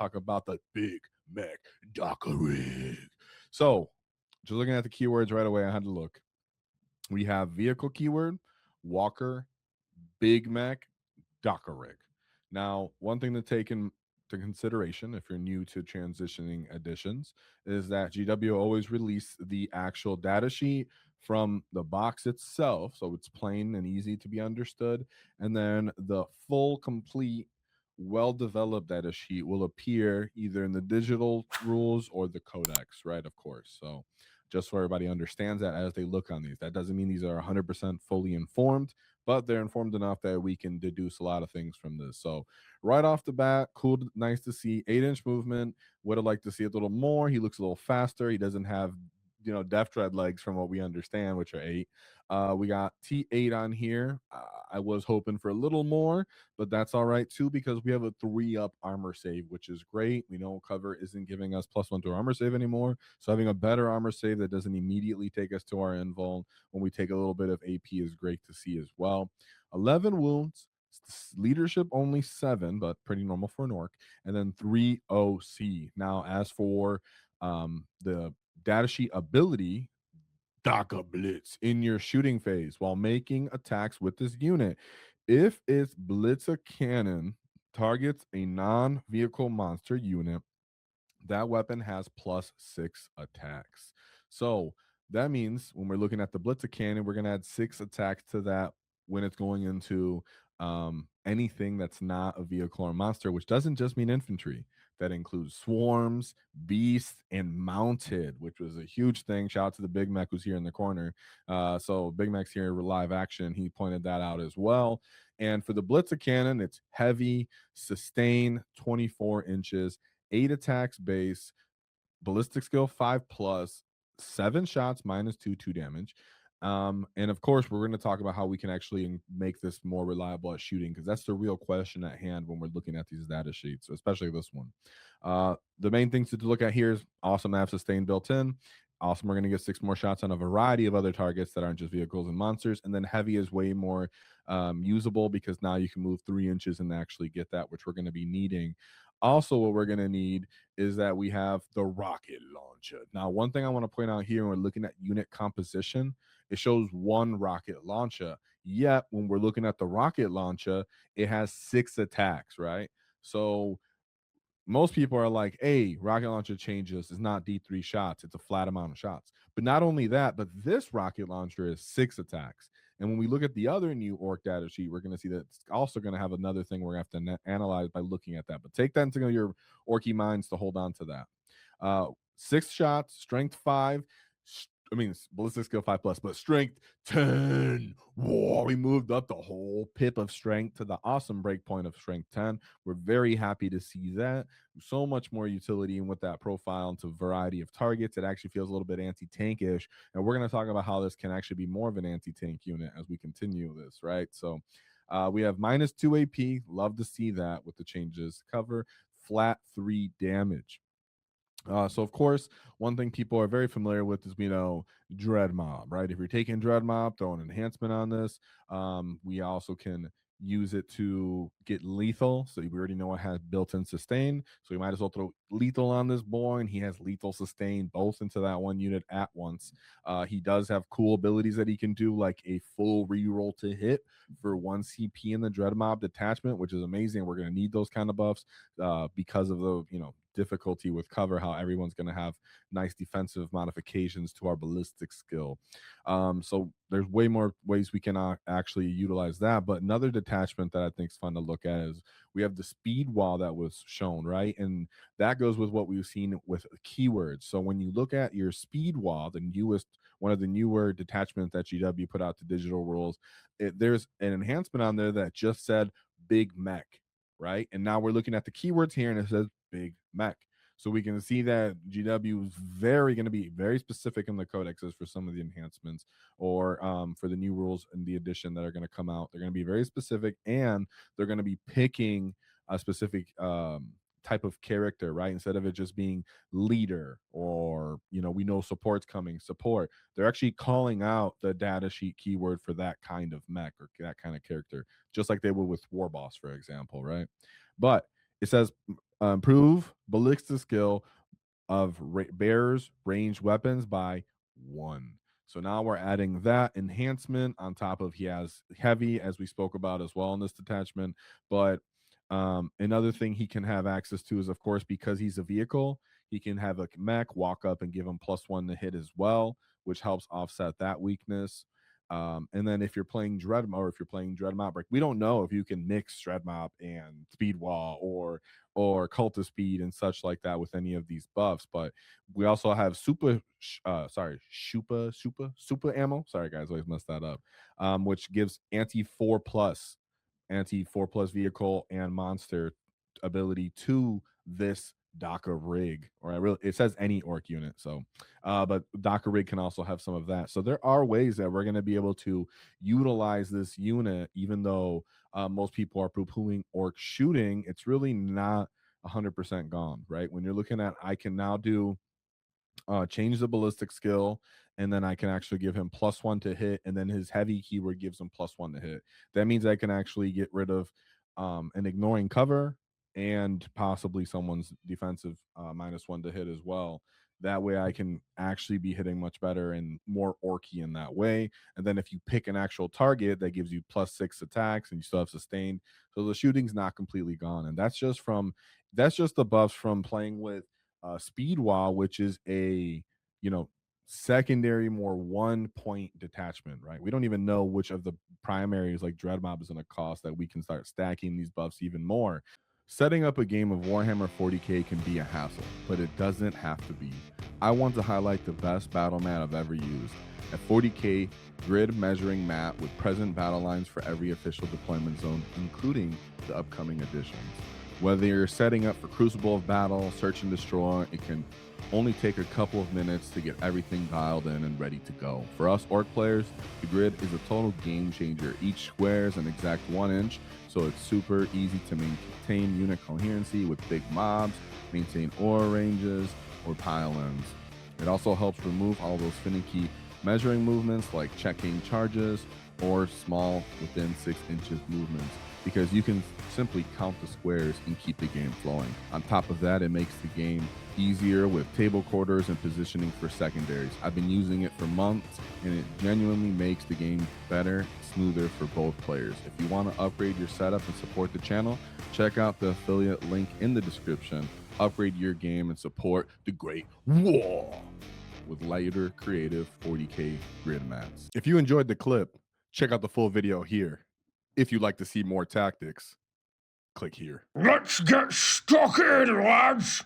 talk about the Big Mek Dakka Rig. So, just looking at the keywords right away, I had to look. We have vehicle keyword, Walker, Big Mek, Dakka Rig. Now, one thing to take into consideration if you're new to transitioning editions is that GW always release the actual data sheet from the box itself, so it's plain and easy to be understood, and then the full, complete, well-developed data sheet will appear either in the digital rules or the codex, right? Of course. So just so everybody understands that as they look on these. That doesn't mean these are 100% fully informed, but they're informed enough that we can deduce a lot of things from this. So right off the bat, cool, nice to see 8-inch movement. Would have liked to see a little more. He looks a little faster. He doesn't have def tread legs from what we understand, which are 8. We got T8 on here. I was hoping for a little more, but that's all right too because we have a 3-up armor save, which is great. We know cover isn't giving us +1 to armor save anymore, so having a better armor save that doesn't immediately take us to our invuln when we take a little bit of AP is great to see as well. 11 wounds, leadership only 7, but pretty normal for an orc, and then 3 OC. Now, as for the datasheet ability, Dakka Blitz in your shooting phase while making attacks with this unit. If its Blitzer cannon targets a non-vehicle monster unit, that weapon has +6 attacks. So that means when we're looking at the Blitzer cannon, we're going to add 6 attacks to that when it's going into anything that's not a vehicle or monster, which doesn't just mean infantry. That includes swarms, beasts, and mounted, which was a huge thing. Shout out to the Big Mek who's here in the corner. So Big Mek's here live action. He pointed that out as well. And for the Blitzer cannon, it's heavy, sustain, 24 inches, 8 attacks base, ballistic skill 5+, 7 shots -2 damage. And of course, we're going to talk about how we can actually make this more reliable at shooting because that's the real question at hand when we're looking at these data sheets, especially this one. The main things to look at here is awesome to have sustain built in. Awesome, we're going to get 6 more shots on a variety of other targets that aren't just vehicles and monsters. And then heavy is way more usable because now you can move 3 inches and actually get that, which we're going to be needing. Also, what we're going to need is that we have the rocket launcher. Now, one thing I want to point out here when we're looking at unit composition, it shows 1 rocket launcher. Yet, when we're looking at the rocket launcher, it has 6 attacks, right? So most people are like, hey, rocket launcher changes. It's not D3 shots. It's a flat amount of shots. But not only that, but this rocket launcher is 6 attacks. And when we look at the other new orc data sheet, we're going to see that it's also going to have another thing we're going to have to analyze by looking at that. But take that into your orky minds to hold on to that. 6 shots, strength 5. Ballistic skill 5+, but strength 10. Whoa, we moved up the whole pip of strength to the awesome breakpoint of strength 10. We're very happy to see that. So much more utility in with that profile into a variety of targets. It actually feels a little bit anti-tankish, and we're going to talk about how this can actually be more of an anti-tank unit as we continue this, right? So we have -2 AP. Love to see that with the changes. Cover, flat 3 damage. So of course, one thing people are very familiar with is Dread Mob, right? If you're taking Dread Mob, throw an enhancement on this. We also can use it to get lethal. So we already know it has built-in sustain. So we might as well throw lethal on this boy, and he has lethal sustain both into that one unit at once. He does have cool abilities that he can do, like a full reroll to hit for 1 CP in the Dread Mob detachment, which is amazing. We're going to need those kind of buffs because of the difficulty with cover, how everyone's going to have nice defensive modifications to our ballistic skill. So there's way more ways we can actually utilize that. But another detachment that I think is fun to look at is we have the speed wall that was shown, right? And that goes with what we've seen with keywords. So when you look at your speed wall, one of the newer detachments that GW put out to digital rules, there's an enhancement on there that just said Big Mek, right? And now we're looking at the keywords here and it says Big Mek. So we can see that GW is going to be very specific in the codexes for some of the enhancements or for the new rules in the edition that are going to come out. They're going to be very specific and they're going to be picking a specific type of character, right? Instead of it just being leader or, we know support's coming, support. They're actually calling out the data sheet keyword for that kind of mech or that kind of character, just like they would with War Boss, for example, right? But it says improve ballistic skill of bearers ranged weapons by 1. So now we're adding that enhancement on top of he has heavy, as we spoke about as well in this detachment. But another thing he can have access to is, of course, because he's a vehicle, he can have a mech walk up and give him +1 to hit as well, which helps offset that weakness. And then if you're playing Dreadmop, or if you're playing Dreadmop, like we don't know if you can mix Dreadmop and Speed Wall or Cultist Speed and such like that with any of these buffs. But we also have super ammo. Sorry guys, always mess that up. Which gives anti 4+ vehicle and monster ability to this Dakka rig, or it says any orc unit. So, but Dakka rig can also have some of that. So there are ways that we're going to be able to utilize this unit, even though most people are poo-pooing orc shooting. It's really not 100% gone, right? When you're looking at, I can now do change the ballistic skill, and then I can actually give him +1 to hit, and then his heavy keyword gives him +1 to hit. That means I can actually get rid of an ignoring cover and possibly someone's defensive -1 to hit as well. That way, I can actually be hitting much better and more orky in that way. And then if you pick an actual target, that gives you +6 attacks, and you still have sustained. So the shooting's not completely gone, and that's just the buffs from playing with Speed Wall, which is a you know secondary, more 1 point detachment, right? We don't even know which of the primaries like Dreadmob is going to cost that we can start stacking these buffs even more. Setting up a game of Warhammer 40k can be a hassle, but it doesn't have to be. I want to highlight the best battle mat I've ever used, a 40k grid measuring mat with present battle lines for every official deployment zone, including the upcoming additions. Whether you're setting up for Crucible of Battle, Search and Destroy, it can only take a couple of minutes to get everything dialed in and ready to go. For us Orc players, the grid is a total game changer. Each square is an exact 1 inch, so it's super easy to maintain unit coherency with big mobs, maintain aura ranges, or pile-ins. It also helps remove all those finicky measuring movements like checking charges or small within 6 inches movements, because you can simply count the squares and keep the game flowing. On top of that, it makes the game easier with table quarters and positioning for secondaries. I've been using it for months, and it genuinely makes the game better, smoother for both players. If you want to upgrade your setup and support the channel, check out the affiliate link in the description. Upgrade your game and support the Great WAAAGH with lighter, creative 40k grid mats. If you enjoyed the clip, check out the full video here. If you'd like to see more tactics, click here. Let's get stuck in, lads!